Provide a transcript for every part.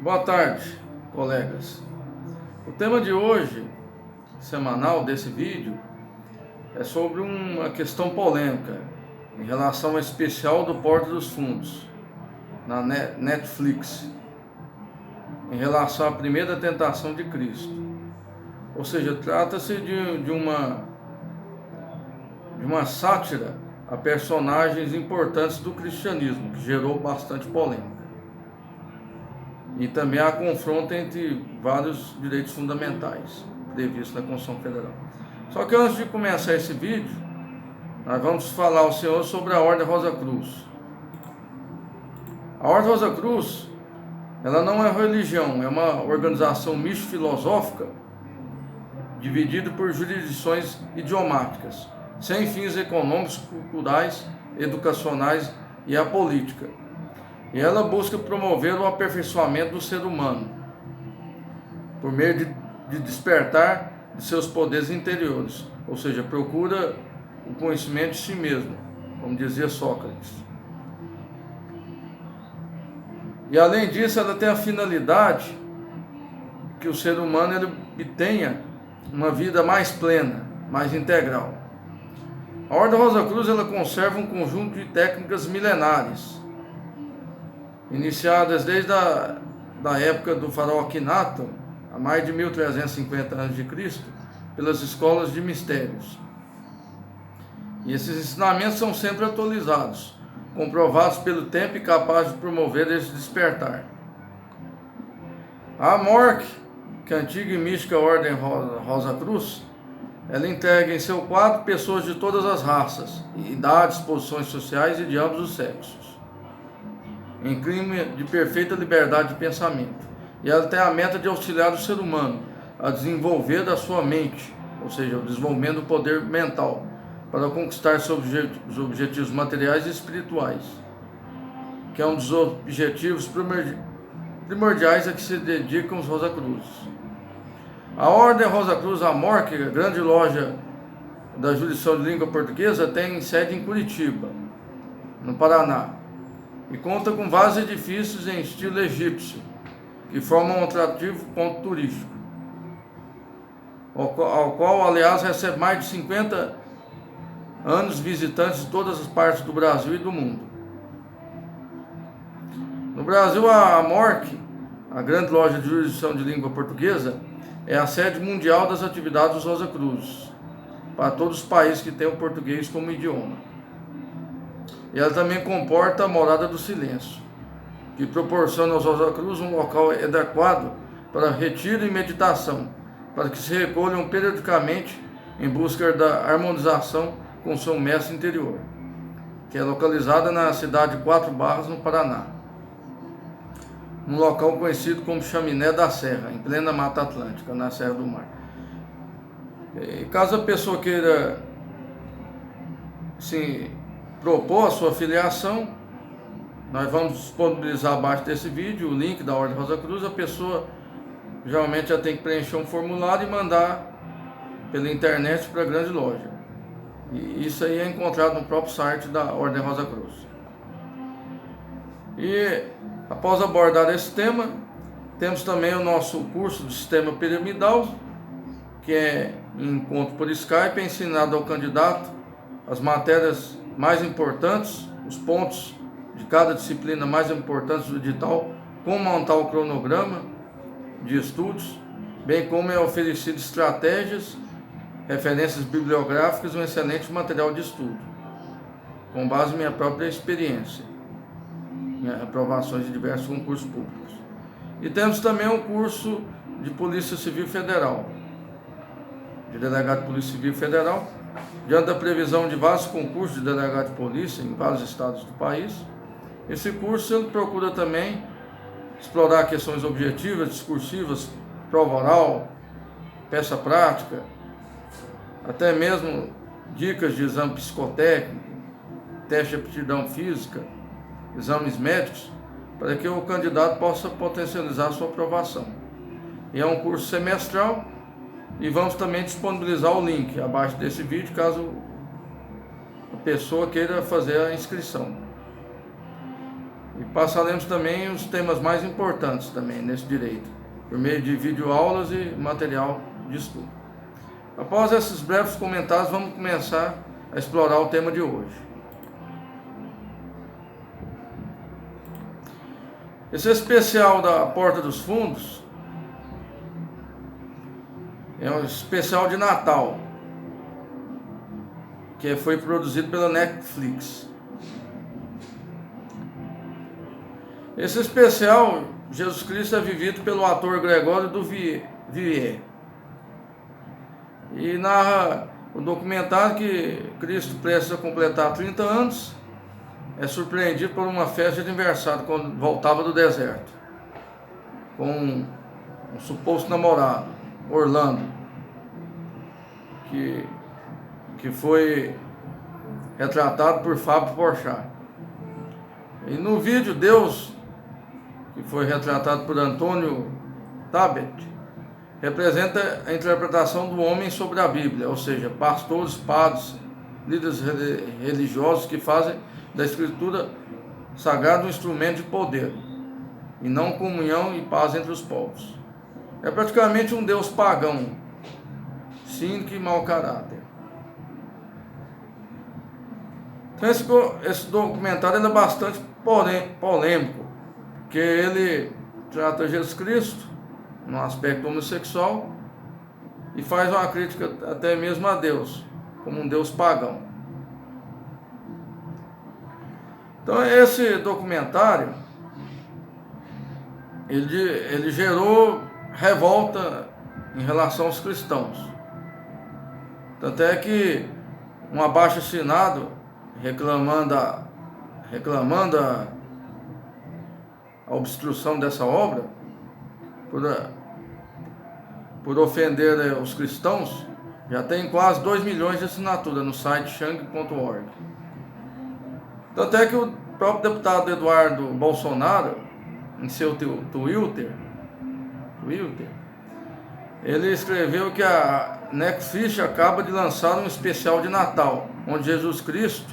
Boa tarde, colegas. O tema de hoje, semanal desse vídeo, é sobre uma questão polêmica em relação ao especial do Porta dos Fundos na Netflix, em relação à primeira tentação de Cristo. Ou seja, trata-se de uma sátira a personagens importantes do cristianismo, que gerou bastante polêmica. E também há confronto entre vários direitos fundamentais previstos na Constituição Federal. Só que antes de começar esse vídeo, nós vamos falar ao senhor sobre a Ordem Rosa Cruz. A Ordem Rosa Cruz, ela não é religião, é uma organização misto-filosófica dividida por jurisdições idiomáticas, sem fins econômicos, culturais, educacionais e a política. E ela busca promover o aperfeiçoamento do ser humano, por meio de despertar de seus poderes interiores, ou seja, procura o conhecimento de si mesmo, como dizia Sócrates. E além disso, ela tem a finalidade que o ser humano ele tenha uma vida mais plena, mais integral. A Ordem Rosa Cruz ela conserva um conjunto de técnicas milenares, iniciadas desde da época do faraó Akhinaton, há mais de 1350 a.C., pelas escolas de mistérios. E esses ensinamentos são sempre atualizados, comprovados pelo tempo e capazes de promover esse despertar. A AMORC, que é a antiga e mística Ordem Rosa Cruz, ela integra em seu quadro pessoas de todas as raças, idades, posições sociais e de ambos os sexos, em clima de perfeita liberdade de pensamento. E ela tem a meta de auxiliar o ser humano a desenvolver a sua mente, ou seja, o desenvolvimento do poder mental, para conquistar seus objetivos materiais e espirituais, que é um dos objetivos primordiais a que se dedicam os Rosa Cruzes. A Ordem Rosa Cruz AMORC, a grande loja da jurisdição de língua portuguesa, tem sede em Curitiba, no Paraná, e conta com vários edifícios em estilo egípcio, que formam um atrativo ponto turístico, ao qual, aliás, recebe mais de 50 anos visitantes de todas as partes do Brasil e do mundo. No Brasil, a AMORC, a grande loja de jurisdição de língua portuguesa, é a sede mundial das atividades dos Rosa Cruzes, para todos os países que têm o português como idioma. E ela também comporta a morada do silêncio, que proporciona aos Rosa Cruz um local adequado para retiro e meditação, para que se recolham periodicamente em busca da harmonização com seu mestre interior, que é localizada na cidade de Quatro Barras, no Paraná, num local conhecido como Chaminé da Serra, em plena Mata Atlântica, na Serra do Mar. E caso a pessoa queira propor a sua filiação, nós vamos disponibilizar abaixo desse vídeo o link da Ordem Rosa Cruz. A pessoa geralmente já tem que preencher um formulário e mandar pela internet para a grande loja. E isso aí é encontrado no próprio site da Ordem Rosa Cruz. E após abordar esse tema, temos também o nosso curso do Sistema Piramidal, que é em encontro por Skype, é ensinado ao candidato as matérias mais importantes, os pontos de cada disciplina mais importantes do edital, como montar o cronograma de estudos, bem como é oferecido estratégias, referências bibliográficas e um excelente material de estudo, com base em minha própria experiência, em aprovações de diversos concursos públicos. E temos também o curso de Polícia Civil Federal, de delegado de Polícia Civil Federal, diante da previsão de vários concursos de delegado de polícia em vários estados do país. Esse curso ele procura também explorar questões objetivas, discursivas, prova oral, peça prática, até mesmo dicas de exame psicotécnico, teste de aptidão física, exames médicos, para que o candidato possa potencializar a sua aprovação. E é um curso semestral, e vamos também disponibilizar o link abaixo desse vídeo, caso a pessoa queira fazer a inscrição. E passaremos também os temas mais importantes também nesse direito, por meio de videoaulas e material de estudo. Após esses breves comentários, vamos começar a explorar o tema de hoje. Esse especial da Porta dos Fundos é um especial de Natal, que foi produzido pela Netflix. Esse especial, Jesus Cristo é vivido pelo ator Gregório do Vivier. E narra o documentário que Cristo, prestes a completar 30 anos, é surpreendido por uma festa de aniversário quando voltava do deserto, com um suposto namorado, Orlando, que foi retratado por Fábio Porchat. E no vídeo, Deus, que foi retratado por Antônio Tabet, representa a interpretação do homem sobre a Bíblia, ou seja, pastores, padres, líderes religiosos que fazem da Escritura sagrada um instrumento de poder, e não comunhão e paz entre os povos. É praticamente um Deus pagão, cínico e mau caráter. Então esse documentário é bastante polêmico, porque ele trata Jesus Cristo no aspecto homossexual e faz uma crítica até mesmo a Deus, como um Deus pagão. Então esse documentário, ele gerou revolta em relação aos cristãos. Tanto é que um abaixo-assinado reclamando a obstrução dessa obra, por ofender os cristãos, já tem quase 2 milhões de assinaturas no site shang.org. Tanto é que o próprio deputado Eduardo Bolsonaro, em seu Twitter, ele escreveu que a Netflix acaba de lançar um especial de Natal, onde Jesus Cristo,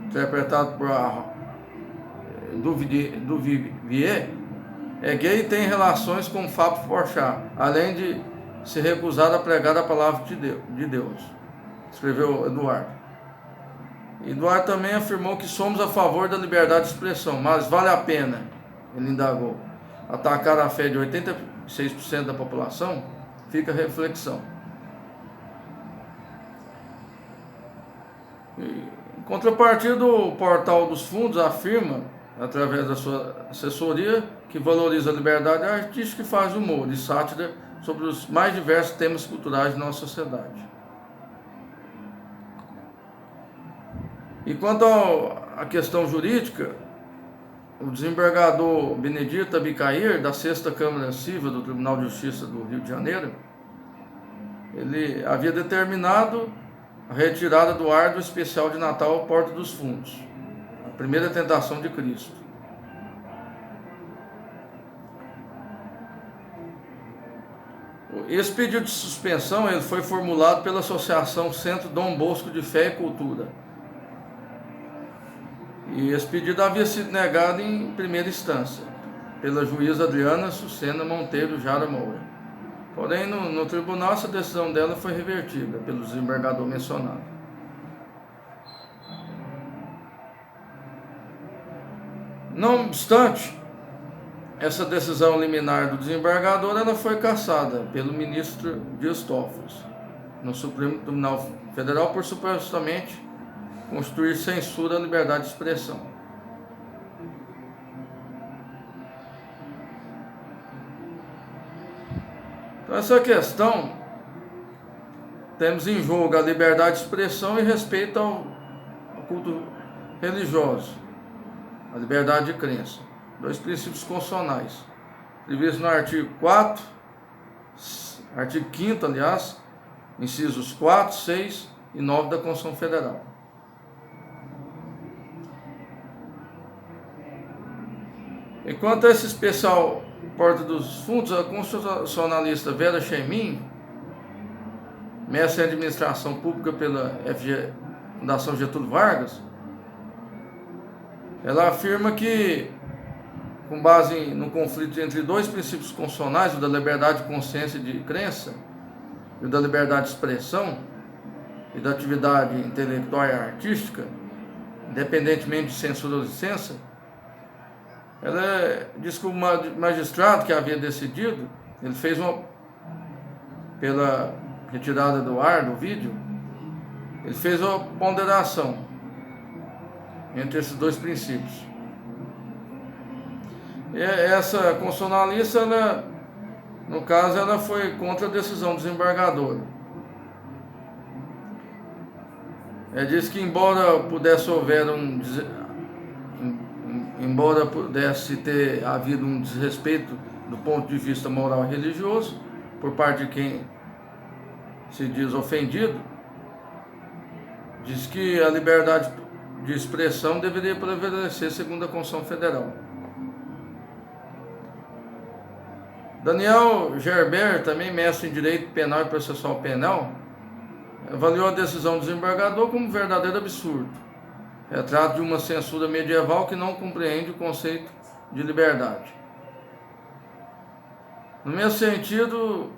interpretado por do Vivier, é gay e tem relações com Fábio Porchat, além de se recusar a pregar a palavra de Deus, escreveu Eduardo. Eduardo também afirmou que somos a favor da liberdade de expressão, mas vale a pena, ele indagou, atacar a fé de 86% da população? Fica a reflexão. Em contrapartida, o Portal dos Fundos afirma, através da sua assessoria, que valoriza a liberdade artística e faz humor e sátira sobre os mais diversos temas culturais de nossa sociedade. E quanto à questão jurídica, o desembargador Benedito Abicair, da 6ª Câmara Civil do Tribunal de Justiça do Rio de Janeiro, ele havia determinado a retirada do ar do especial de Natal Porta dos Fundos, a primeira tentação de Cristo. Esse pedido de suspensão ele foi formulado pela Associação Centro Dom Bosco de Fé e Cultura. E esse pedido havia sido negado em primeira instância, pela juíza Adriana Sucena Monteiro Jara Moura. Porém, no tribunal, essa decisão dela foi revertida pelo desembargador mencionado. Não obstante, essa decisão liminar do desembargador ela foi cassada pelo ministro Dias Toffoli no Supremo Tribunal Federal por supostamente constituir censura à liberdade de expressão. Então, essa questão, temos em jogo a liberdade de expressão e respeito ao culto religioso, a liberdade de crença, 2 princípios constitucionais, previstos no artigo 4, artigo 5º, aliás, incisos 4, 6 e 9 da Constituição Federal. Enquanto a esse especial Porta dos Fundos, a constitucionalista Vera Chemin, mestre em administração pública pela Fundação Getúlio Vargas, ela afirma que, com base no conflito entre dois princípios constitucionais, o da liberdade de consciência e de crença, e o da liberdade de expressão, e da atividade intelectual e artística, independentemente de censura ou licença, ela diz que o magistrado que havia decidido, ele fez pela retirada do ar do vídeo, ele fez uma ponderação entre esses dois princípios. E essa constitucionalista, ela, no caso, ela foi contra a decisão do desembargador. Ela diz que embora pudesse ter havido um desrespeito do ponto de vista moral e religioso por parte de quem se diz ofendido, diz que a liberdade de expressão deveria prevalecer segundo a Constituição Federal. Daniel Gerber, também mestre em Direito Penal e Processual Penal, avaliou a decisão do desembargador como um verdadeiro absurdo, retrato de uma censura medieval que não compreende o conceito de liberdade. No mesmo sentido,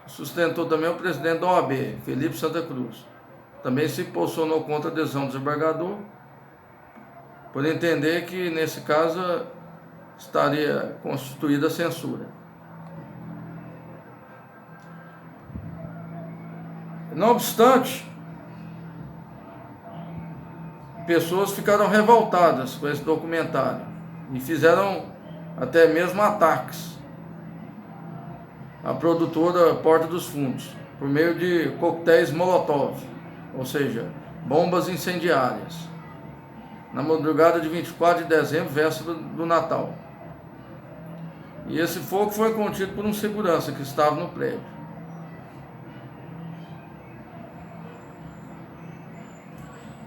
sustentou também o presidente da OAB, Felipe Santa Cruz. Também se posicionou contra a decisão do desembargador, por entender que, nesse caso, estaria constituída a censura. Não obstante, pessoas ficaram revoltadas com esse documentário e fizeram até mesmo ataques à produtora Porta dos Fundos, por meio de coquetéis Molotov, ou seja, bombas incendiárias, na madrugada de 24 de dezembro, véspera do Natal. E esse fogo foi contido por um segurança que estava no prédio.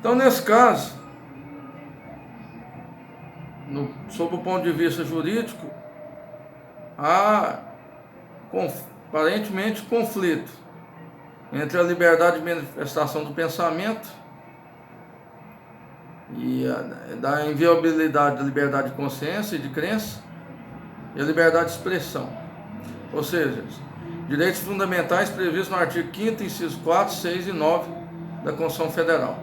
Então, nesse caso, sob o ponto de vista jurídico, há aparentemente conflito entre a liberdade de manifestação do pensamento e da inviolabilidade da liberdade de consciência e de crença e a liberdade de expressão. Ou seja, direitos fundamentais previstos no artigo 5º, inciso 4, 6 e 9 da Constituição Federal.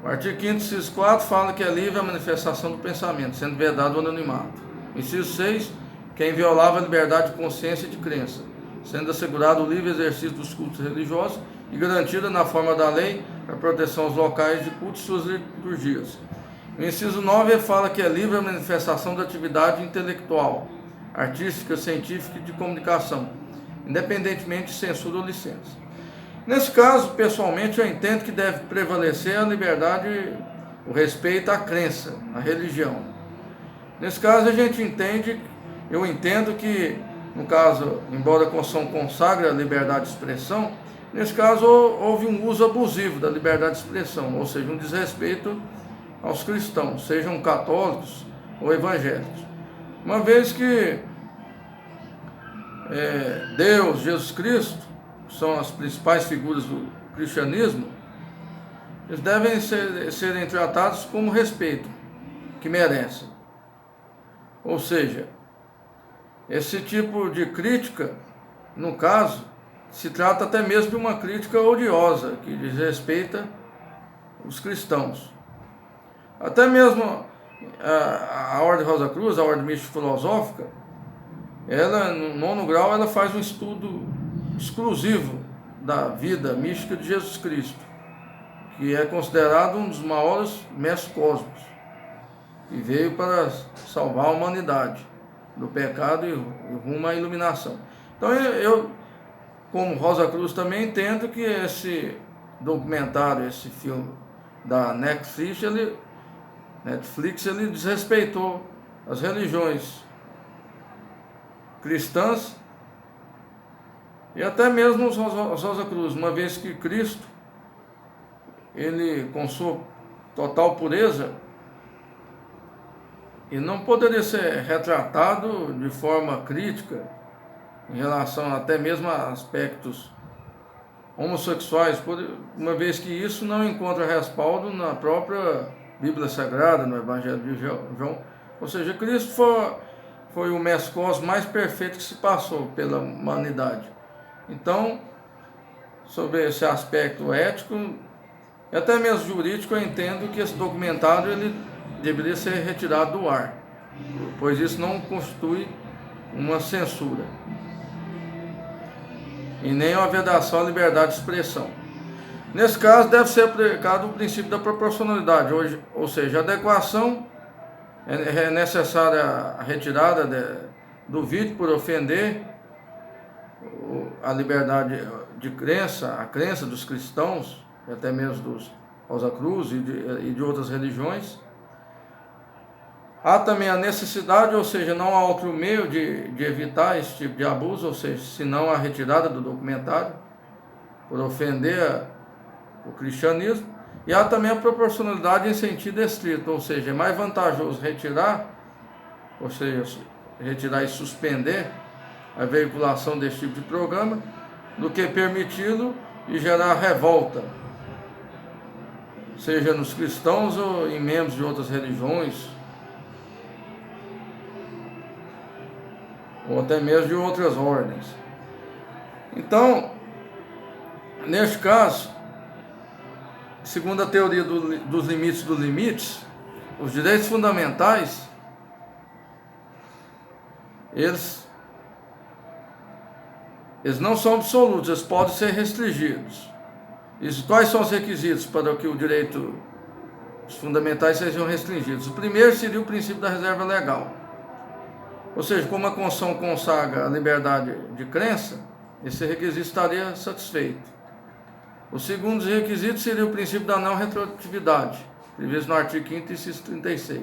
O artigo 5º, inciso 4, fala que é livre a manifestação do pensamento, sendo vedado o anonimato. Inciso 6, que é inviolável a liberdade de consciência e de crença, sendo assegurado o livre exercício dos cultos religiosos e garantida na forma da lei a proteção aos locais de culto e suas liturgias. O inciso 9 fala que é livre a manifestação da atividade intelectual, artística, científica e de comunicação, independentemente de censura ou licença. Nesse caso, pessoalmente, eu entendo que deve prevalecer a liberdade, o respeito à crença, à religião. Nesse caso, eu entendo que, no caso, embora a Constituição consagre a liberdade de expressão, nesse caso houve um uso abusivo da liberdade de expressão, ou seja, um desrespeito aos cristãos, sejam católicos ou evangélicos. Uma vez que Deus, Jesus Cristo, são as principais figuras do cristianismo, eles devem serem tratados como respeito que merecem. Ou seja, esse tipo de crítica, no caso, se trata até mesmo de uma crítica odiosa, que desrespeita os cristãos. Até mesmo a Ordem Rosa Cruz, a Ordem Mística Filosófica, ela, no 9º grau, ela faz um estudo exclusivo da vida mística de Jesus Cristo, que é considerado um dos maiores mestres cósmicos, que veio para salvar a humanidade do pecado e rumo à iluminação. Então eu, como Rosa Cruz, também entendo que esse documentário, esse filme da Netflix, ele desrespeitou as religiões cristãs e até mesmo os Rosa Cruz, uma vez que Cristo, ele com sua total pureza, ele não poderia ser retratado de forma crítica em relação até mesmo a aspectos homossexuais, uma vez que isso não encontra respaldo na própria Bíblia Sagrada, no Evangelho de João. Ou seja, Cristo foi o mestre cósmico mais perfeito que se passou pela humanidade. Então, sobre esse aspecto ético e até mesmo jurídico, eu entendo que esse documentário ele deveria ser retirado do ar, pois isso não constitui uma censura e nem uma vedação à liberdade de expressão. Nesse caso, deve ser aplicado o princípio da proporcionalidade, ou seja, a adequação é necessária a retirada do vídeo por ofender a liberdade de crença, a crença dos cristãos, e até mesmo dos Rosa Cruz e de outras religiões. Há também a necessidade, ou seja, não há outro meio de evitar esse tipo de abuso, ou seja, senão a retirada do documentário por ofender o cristianismo. E há também a proporcionalidade em sentido estrito, ou seja, é mais vantajoso retirar, ou seja, retirar e suspender a veiculação desse tipo de programa, do que permiti-lo e gerar revolta, seja nos cristãos ou em membros de outras religiões, ou até mesmo de outras ordens. Então, neste caso, segundo a teoria dos limites, os direitos fundamentais, eles não são absolutos, eles podem ser restringidos. Quais são os requisitos para que o direito fundamentais sejam restringidos? O primeiro seria o princípio da reserva legal. Ou seja, como a Constituição consagra a liberdade de crença, esse requisito estaria satisfeito. O segundo requisito seria o princípio da não retroatividade, previsto no artigo 5º, inciso 36.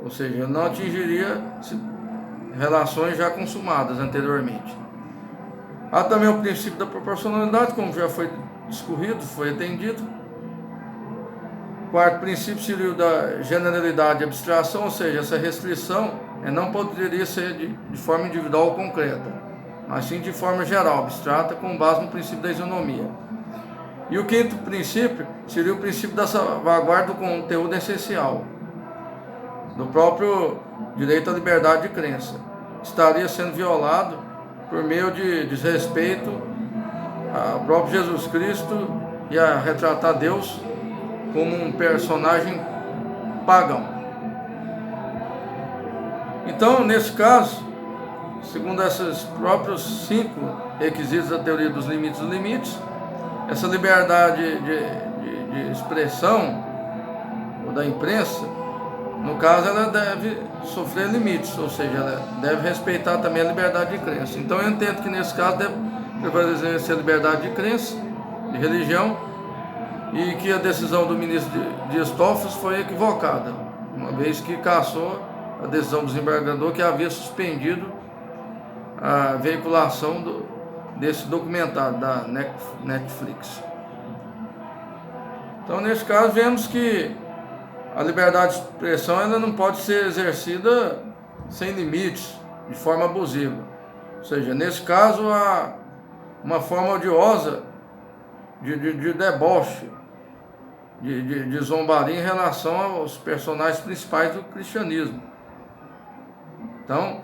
Ou seja, não atingiria relações já consumadas anteriormente. Há também o princípio da proporcionalidade, como já foi discorrido, foi atendido. O quarto princípio seria o da generalidade e abstração, ou seja, essa restrição não poderia ser de forma individual ou concreta, mas sim de forma geral, abstrata, com base no princípio da isonomia. E o quinto princípio seria o princípio da salvaguarda do conteúdo essencial, do próprio direito à liberdade de crença. Estaria sendo violado por meio de desrespeito ao próprio Jesus Cristo e a retratar Deus como um personagem pagão. Então, nesse caso, segundo esses próprios 5 requisitos da teoria dos limites, essa liberdade de expressão ou da imprensa, no caso, ela deve sofrer limites, ou seja, ela deve respeitar também a liberdade de crença. Então, eu entendo que nesse caso deve prevalecer a liberdade de crença, de religião, e que a decisão do ministro Dias Toffoli foi equivocada, uma vez que cassou a decisão do desembargador que havia suspendido a veiculação desse documentário da Netflix. Então, nesse caso, vemos que a liberdade de expressão ela não pode ser exercida sem limites, de forma abusiva. Ou seja, nesse caso, há uma forma odiosa de deboche, de zombaria em relação aos personagens principais do cristianismo. Então,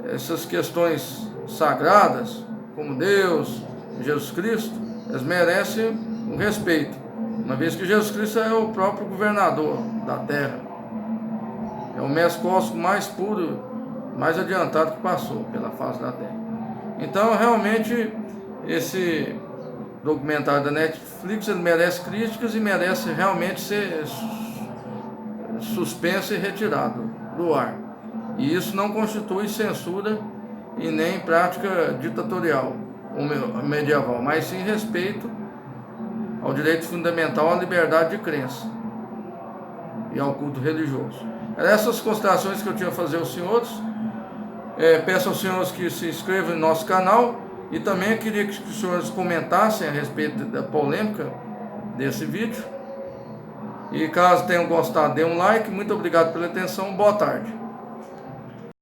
essas questões sagradas, como Deus, Jesus Cristo, elas merecem um respeito, uma vez que Jesus Cristo é o próprio governador da terra, é o mestre cósmico mais puro, mais adiantado que passou pela face da terra. Então, realmente, esse documentário da Netflix ele merece críticas e merece realmente ser suspenso e retirado do ar. E isso não constitui censura e nem prática ditatorial ou medieval, mas sim respeito ao direito fundamental à liberdade de crença e ao culto religioso. Essas considerações que eu tinha a fazer aos senhores. Peço aos senhores que se inscrevam no nosso canal e também queria que os senhores comentassem a respeito da polêmica desse vídeo. E caso tenham gostado, dê um like. Muito obrigado pela atenção. Boa tarde.